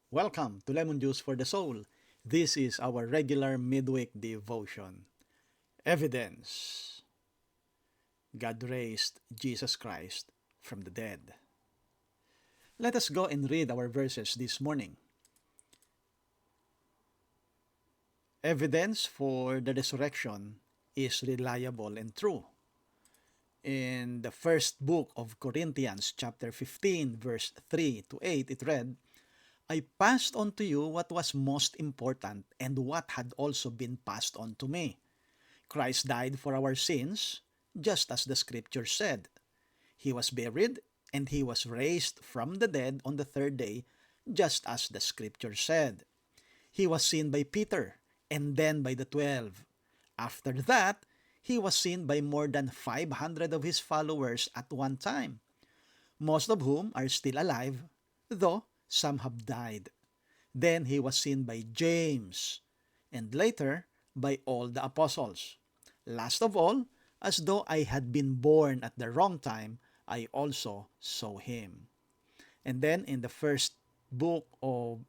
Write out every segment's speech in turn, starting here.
Welcome to Lemon Juice for the Soul. This is our regular midweek devotion. Evidence: God raised Jesus Christ from the dead. Let us go and read our verses this morning. Evidence for the resurrection is reliable and true. In the first book of Corinthians, chapter 15, verse 3 to 8, it read, I passed on to you what was most important and what had also been passed on to me. Christ died for our sins, just as the scripture said. He was buried, and he was raised from the dead on the third day, just as the scripture said. He was seen by Peter, and then by the 12. After that, he was seen by more than 500 of his followers at one time, most of whom are still alive, though some have died. Then he was seen by James, and later by all the apostles. Last of all, as though I had been born at the wrong time, I also saw him. And then in the first book of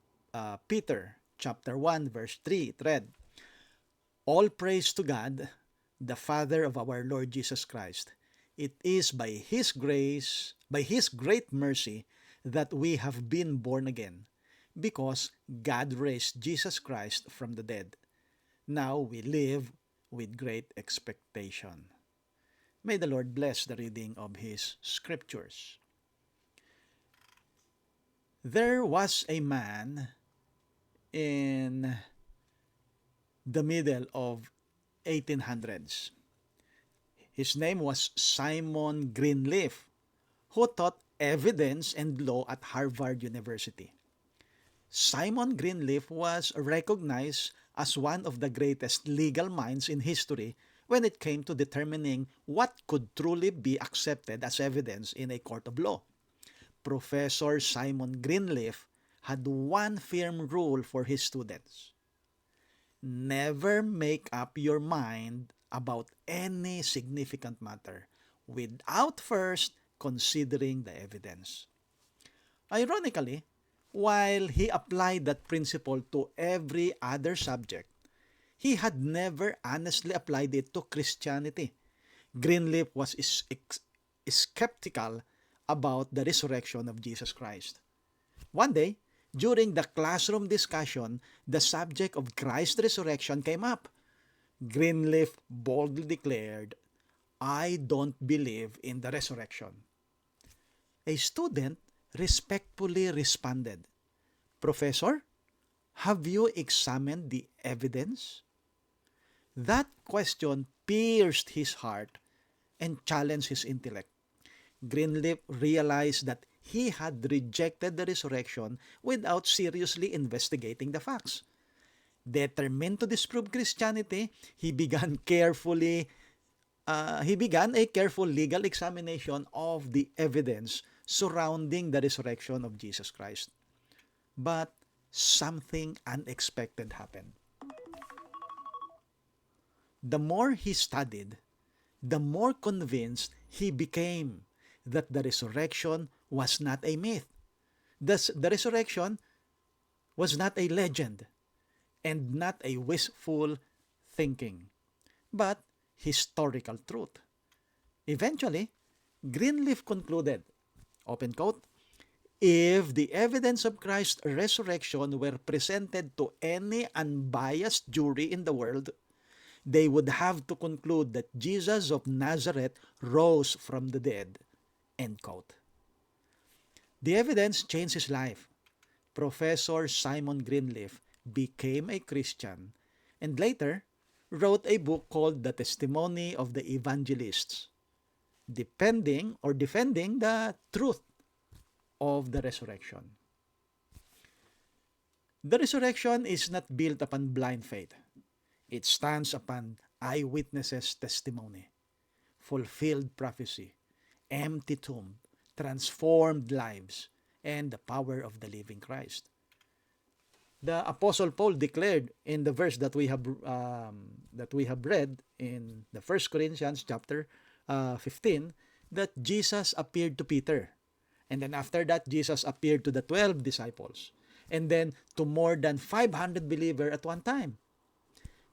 Peter, chapter 1, verse 3, it read, All praise to God, the Father of our Lord Jesus Christ. It is by His grace, by His great mercy, that we have been born again, because God raised Jesus Christ from the dead. Now we live with great expectation. May the Lord bless the reading of His scriptures. There was a man in the middle of 1800s. His name was Simon Greenleaf, who taught evidence and law at Harvard University. Simon Greenleaf was recognized as one of the greatest legal minds in history when it came to determining what could truly be accepted as evidence in a court of law. Professor Simon Greenleaf had one firm rule for his students. Never make up your mind about any significant matter without first considering the evidence. Ironically, while he applied that principle to every other subject, he had never honestly applied it to Christianity. Greenleaf was skeptical about the resurrection of Jesus Christ. One day, during the classroom discussion, the subject of Christ's resurrection came up. Greenleaf boldly declared, I don't believe in the resurrection. A student respectfully responded, Professor, have you examined the evidence? That question pierced his heart and challenged his intellect. Greenleaf realized that he had rejected the resurrection without seriously investigating the facts. Determined to disprove Christianity, he began a careful legal examination of the evidence surrounding the resurrection of Jesus Christ. But something unexpected happened. The more he studied, the more convinced he became that the resurrection was not a myth. Thus, the resurrection was not a legend and not a wishful thinking, but historical truth. Eventually, Greenleaf concluded, open quote, if the evidence of Christ's resurrection were presented to any unbiased jury in the world, they would have to conclude that Jesus of Nazareth rose from the dead. End quote. The evidence changed his life. Professor Simon Greenleaf became a Christian and later wrote a book called The Testimony of the Evangelists, defending the truth of the resurrection. The resurrection is not built upon blind faith. It stands upon eyewitnesses' testimony, fulfilled prophecy, empty tomb, transformed lives, and the power of the living Christ. The Apostle Paul declared in the verse that we have read in the 1 Corinthians chapter 15 that Jesus appeared to Peter. And then after that, Jesus appeared to the 12 disciples. and then to more than 500 believers at one time.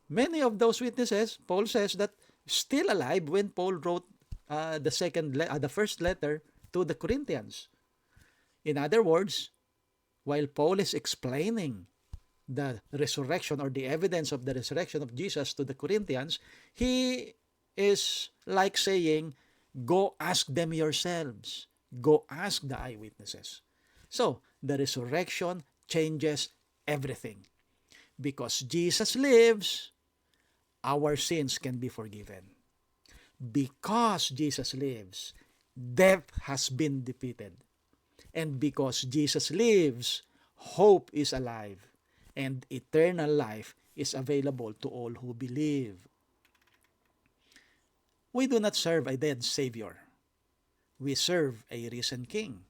Many of those witnesses, Paul says, that still alive when Paul wrote the first letter to the Corinthians. In other words, while Paul is explaining the resurrection or the evidence of the resurrection of Jesus to the Corinthians, he is like saying, go ask them yourselves. Go ask the eyewitnesses. So, the resurrection changes everything. Because Jesus lives, our sins can be forgiven. Because Jesus lives, death has been defeated. And because Jesus lives, hope is alive. And eternal life is available to all who believe. We do not serve a dead Savior. We serve a risen King.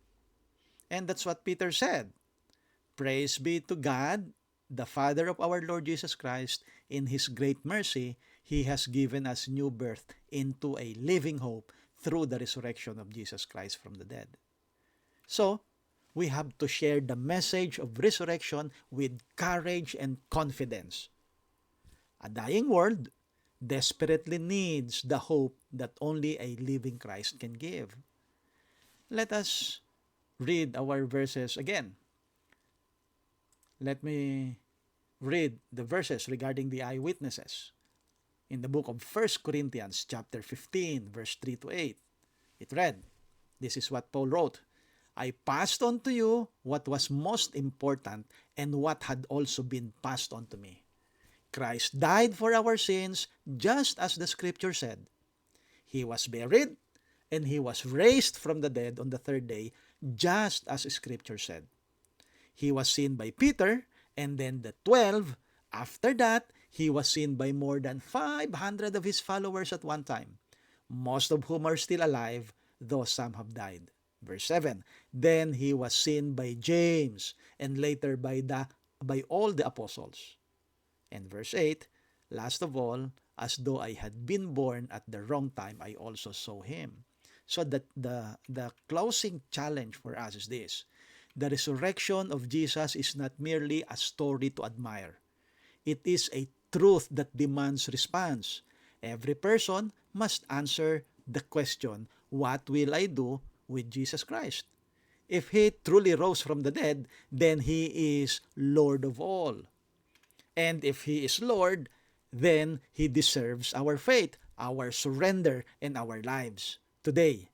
And that's what Peter said. Praise be to God, the Father of our Lord Jesus Christ. In His great mercy, He has given us new birth into a living hope through the resurrection of Jesus Christ from the dead. So, we have to share the message of resurrection with courage and confidence. A dying world desperately needs the hope that only a living Christ can give. Let us read our verses again. Let me read the verses regarding the eyewitnesses. In the book of 1 Corinthians chapter 15, verse 3 to 8, it read, this is what Paul wrote, I passed on to you what was most important and what had also been passed on to me. Christ died for our sins just as the scripture said. He was buried and He was raised from the dead on the third day just as scripture said. He was seen by Peter and then the 12. After that, He was seen by more than 500 of His followers at one time, most of whom are still alive, though some have died. Verse 7, then He was seen by James and later by all the apostles. And verse 8, last of all, as though I had been born at the wrong time, I also saw Him. So that the closing challenge for us is this. The resurrection of Jesus is not merely a story to admire. It is a truth that demands response. Every person must answer the question, what will I do with Jesus Christ? If He truly rose from the dead, then He is Lord of all. And if He is Lord, then He deserves our faith, our surrender, and our lives. Today,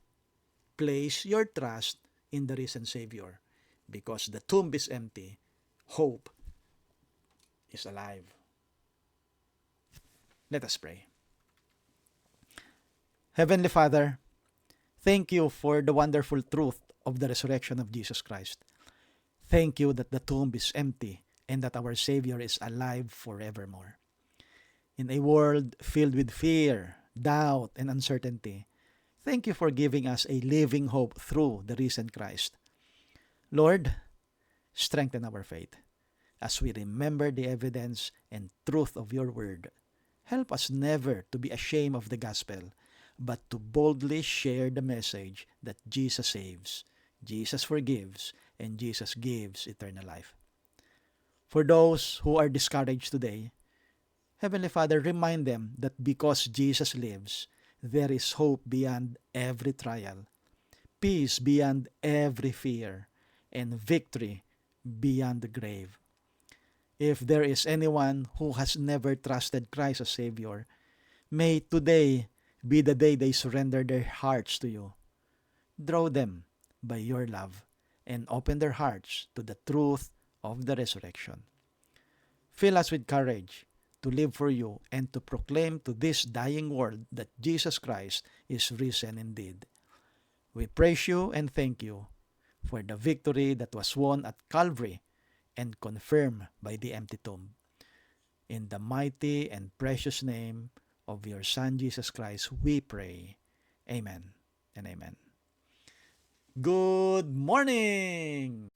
place your trust in the risen Savior, because the tomb is empty, hope is alive. Let us pray. Heavenly Father, thank You for the wonderful truth of the resurrection of Jesus Christ. Thank You that the tomb is empty and that our Savior is alive forevermore. In a world filled with fear, doubt, and uncertainty, thank You for giving us a living hope through the risen Christ. Lord, strengthen our faith as we remember the evidence and truth of Your word. Help us never to be ashamed of the gospel, but to boldly share the message that Jesus saves, Jesus forgives, and Jesus gives eternal life. For those who are discouraged today, Heavenly Father, remind them that because Jesus lives, there is hope beyond every trial, peace beyond every fear, and victory beyond the grave. If there is anyone who has never trusted Christ as Savior, may today be the day they surrender their hearts to You. Draw them by Your love and open their hearts to the truth of the resurrection. Fill us with courage to live for You and to proclaim to this dying world that Jesus Christ is risen indeed. We praise You and thank You for the victory that was won at Calvary and confirmed by the empty tomb. In the mighty and precious name of Your Son Jesus Christ, we pray. Amen and amen. Good morning!